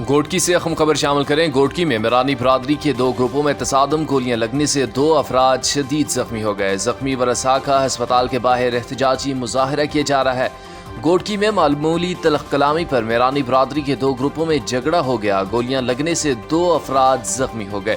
گوٹکی سے اہم خبر شامل کریں۔ گوٹکی میں میرانی برادری کے 2 گروپوں میں تصادم، گولیاں لگنے سے 2 افراد شدید زخمی ہو گئے۔ زخمی ورثاء کا ہسپتال کے باہر احتجاجی مظاہرہ کیا جا رہا ہے۔ گوٹکی میں معمولی تلخ کلامی پر میرانی برادری کے 2 گروپوں میں جھگڑا ہو گیا۔ گولیاں لگنے سے 2 افراد زخمی ہو گئے۔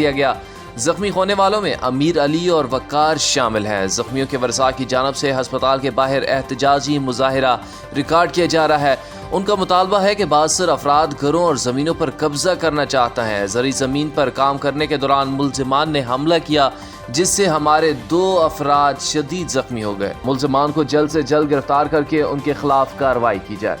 دیا گیا۔ زخمی ہونے والوں میں امیر علی اور وقار شامل ہیں۔ زخمیوں کے ورثاء کی جانب سے ہسپتال کے باہر احتجاجی مظاہرہ ریکارڈ کیا جا رہا ہے۔ ان کا مطالبہ ہے کہ باثر افراد گھروں اور زمینوں پر قبضہ کرنا چاہتا ہے۔ زرعی زمین پر کام کرنے کے دوران ملزمان نے حملہ کیا، جس سے ہمارے 2 افراد شدید زخمی ہو گئے۔ ملزمان کو جلد سے جلد گرفتار کر کے ان کے خلاف کارروائی کی جائے۔